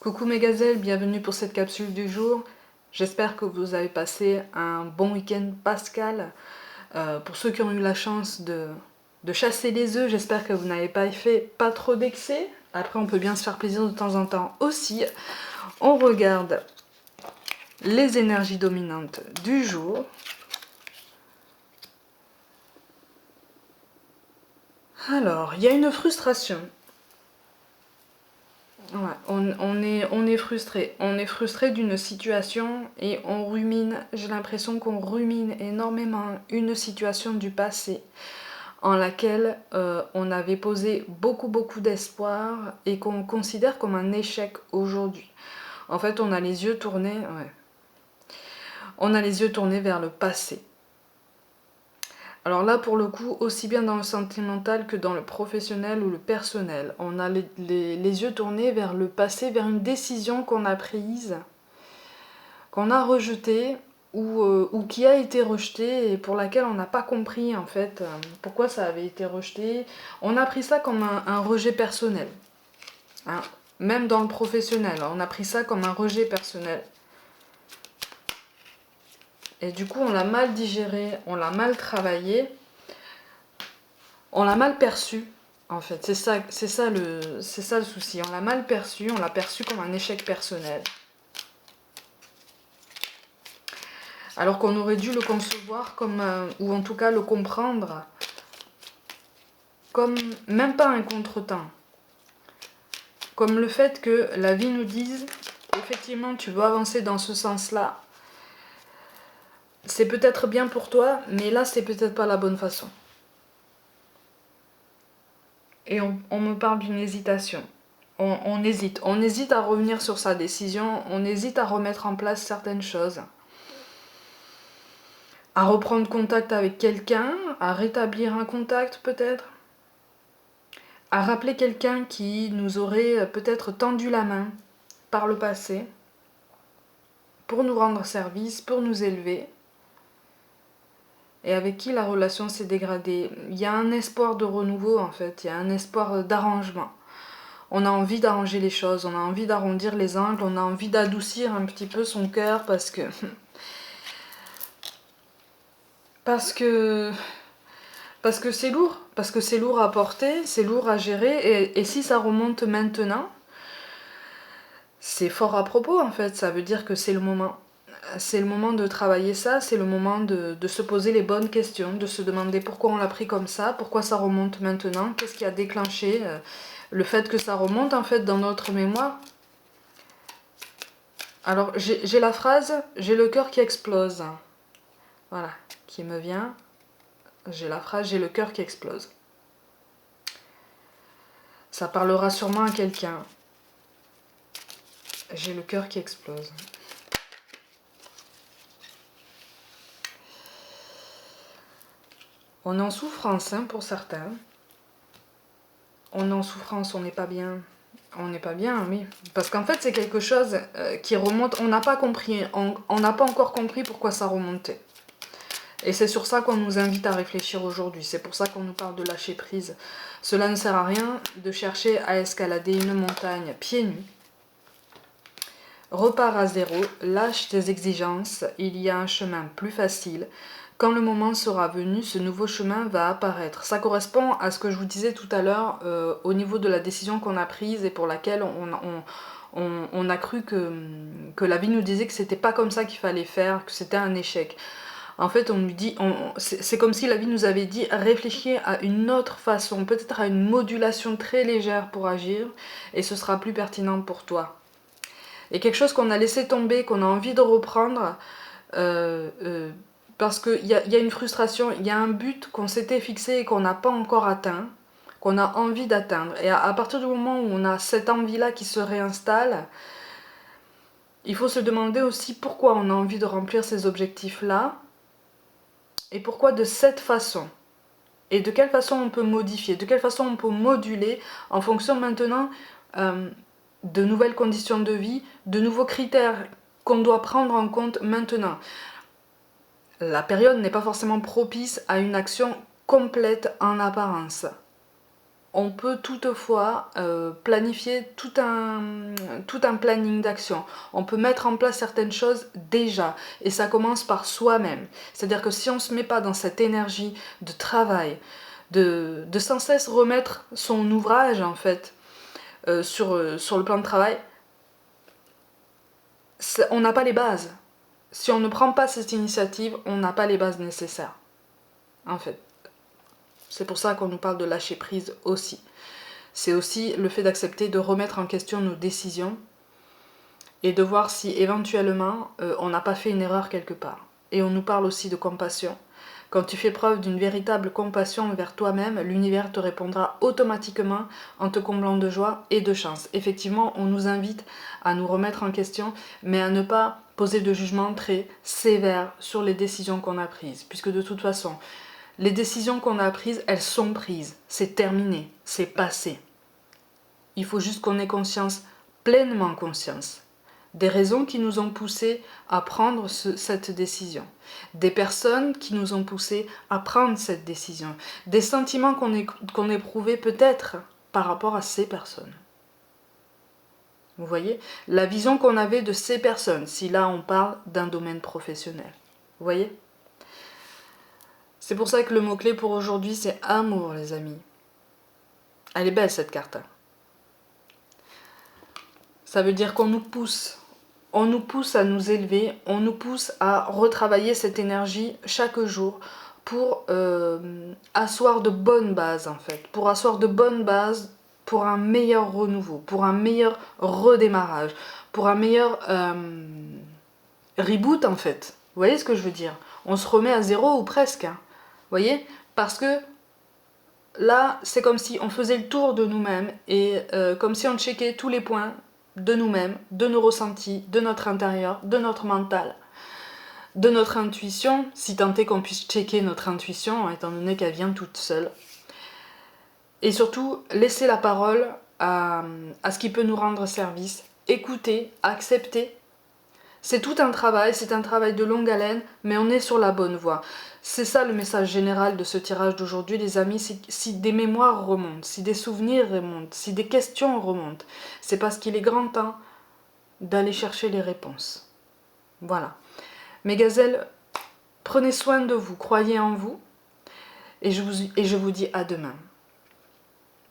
Coucou mes gazelles, bienvenue pour cette capsule du jour. J'espère que vous avez passé un bon week-end pascal. Pour ceux qui ont eu la chance de chasser les œufs, j'espère que vous n'avez pas fait pas trop d'excès. Après, on peut bien se faire plaisir de temps en temps aussi. On regarde les énergies dominantes du jour. Alors, il y a une frustration. Ouais, on est frustré. On est frustré d'une situation et on rumine. J'ai l'impression qu'on rumine énormément une situation du passé en laquelle on avait posé beaucoup d'espoir et qu'on considère comme un échec aujourd'hui. En fait, on a les yeux tournés, ouais. On a les yeux tournés vers le passé. Alors là, pour le coup, aussi bien dans le sentimental que dans le professionnel ou le personnel, on a les yeux tournés vers le passé, vers une décision qu'on a prise, qu'on a rejetée ou qui a été rejetée et pour laquelle on n'a pas compris en fait pourquoi ça avait été rejeté. On a pris ça comme un rejet personnel, hein. Même dans le professionnel, on a pris ça comme un rejet personnel. Et du coup, on l'a mal digéré, on l'a mal travaillé. On l'a mal perçu, en fait. C'est ça le souci. On l'a mal perçu, on l'a perçu comme un échec personnel. Alors qu'on aurait dû le concevoir comme, ou en tout cas le comprendre comme même pas un contretemps. Comme le fait que la vie nous dise, effectivement, tu veux avancer dans ce sens-là. C'est peut-être bien pour toi, mais là, c'est peut-être pas la bonne façon. Et on me parle d'une hésitation. On hésite à revenir sur sa décision, on hésite à remettre en place certaines choses, à reprendre contact avec quelqu'un, à rétablir un contact peut-être, à rappeler quelqu'un qui nous aurait peut-être tendu la main par le passé, pour nous rendre service, pour nous élever, et avec qui la relation s'est dégradée. Il y a un espoir de renouveau en fait, il y a un espoir d'arrangement. On a envie d'arranger les choses, on a envie d'arrondir les angles, on a envie d'adoucir un petit peu son cœur parce que c'est lourd, parce que c'est lourd à porter, c'est lourd à gérer, et si ça remonte maintenant, c'est fort à propos en fait, ça veut dire que c'est le moment. C'est le moment de travailler ça, c'est le moment de se poser les bonnes questions, de se demander pourquoi on l'a pris comme ça, pourquoi ça remonte maintenant, qu'est-ce qui a déclenché le fait que ça remonte en fait dans notre mémoire. Alors j'ai la phrase, j'ai le cœur qui explose, voilà, qui me vient. J'ai la phrase, j'ai le cœur qui explose. Ça parlera sûrement à quelqu'un. J'ai le cœur qui explose. On est en souffrance, hein, pour certains. On est en souffrance, on n'est pas bien. On n'est pas bien, oui. Parce qu'en fait, c'est quelque chose qui remonte. On n'a pas compris. On n'a pas encore compris pourquoi ça remontait. Et c'est sur ça qu'on nous invite à réfléchir aujourd'hui. C'est pour ça qu'on nous parle de lâcher prise. Cela ne sert à rien de chercher à escalader une montagne pieds nus. Repars à zéro, lâche tes exigences, il y a un chemin plus facile. Quand le moment sera venu, ce nouveau chemin va apparaître. Ça correspond à ce que je vous disais tout à l'heure au niveau de la décision qu'on a prise et pour laquelle on a cru que la vie nous disait que c'était pas comme ça qu'il fallait faire, que c'était un échec. En fait, on nous dit, c'est comme si la vie nous avait dit réfléchis à une autre façon, peut-être à une modulation très légère pour agir, et ce sera plus pertinent pour toi. Et quelque chose qu'on a laissé tomber, qu'on a envie de reprendre, parce qu'il y a une frustration, il y a un but qu'on s'était fixé et qu'on n'a pas encore atteint, qu'on a envie d'atteindre. Et à partir du moment où on a cette envie-là qui se réinstalle, il faut se demander aussi pourquoi on a envie de remplir ces objectifs-là, et pourquoi de cette façon. Et de quelle façon on peut modifier, de quelle façon on peut moduler en fonction maintenant de nouvelles conditions de vie, de nouveaux critères qu'on doit prendre en compte maintenant. La période n'est pas forcément propice à une action complète en apparence. on peut toutefois planifier tout un planning d'action. On peut mettre en place certaines choses déjà, et ça commence par soi-même. C'est-à-dire que si on ne se met pas dans cette énergie de travail, de sans cesse remettre son ouvrage en fait sur le plan de travail, on n'a pas les bases. Si on ne prend pas cette initiative, on n'a pas les bases nécessaires, en fait. C'est pour ça qu'on nous parle de lâcher prise aussi. C'est aussi le fait d'accepter de remettre en question nos décisions et de voir si éventuellement on n'a pas fait une erreur quelque part. Et on nous parle aussi de compassion. Quand tu fais preuve d'une véritable compassion envers toi-même, l'univers te répondra automatiquement en te comblant de joie et de chance. Effectivement, on nous invite à nous remettre en question, mais à ne pas poser de jugement très sévère sur les décisions qu'on a prises. Puisque de toute façon, les décisions qu'on a prises, elles sont prises. C'est terminé, c'est passé. Il faut juste qu'on ait conscience, pleinement conscience, des raisons qui nous ont poussés à prendre cette décision, des personnes qui nous ont poussés à prendre cette décision, des sentiments qu'on éprouvait peut-être par rapport à ces personnes. Vous voyez, la vision qu'on avait de ces personnes, si là on parle d'un domaine professionnel. Vous voyez ? C'est pour ça que le mot-clé pour aujourd'hui, c'est amour, les amis. Elle est belle, cette carte. Ça veut dire qu'on nous pousse. On nous pousse à nous élever, on nous pousse à retravailler cette énergie chaque jour pour asseoir de bonnes bases, en fait. Pour asseoir de bonnes bases pour un meilleur renouveau, pour un meilleur redémarrage, pour un meilleur reboot, en fait. Vous voyez ce que je veux dire? On se remet à zéro ou presque. Hein. Vous voyez? Parce que là, c'est comme si on faisait le tour de nous-mêmes et comme si on checkait tous les points de nous-mêmes, de nos ressentis, de notre intérieur, de notre mental, de notre intuition, si tant est qu'on puisse checker notre intuition, étant donné qu'elle vient toute seule. Et surtout, laisser la parole à ce qui peut nous rendre service, écouter, accepter. C'est tout un travail, c'est un travail de longue haleine, mais on est sur la bonne voie. C'est ça le message général de ce tirage d'aujourd'hui, les amis. Si des mémoires remontent, si des souvenirs remontent, si des questions remontent, c'est parce qu'il est grand temps d'aller chercher les réponses. Voilà. Mes gazelles, prenez soin de vous, croyez en vous, et je vous dis à demain.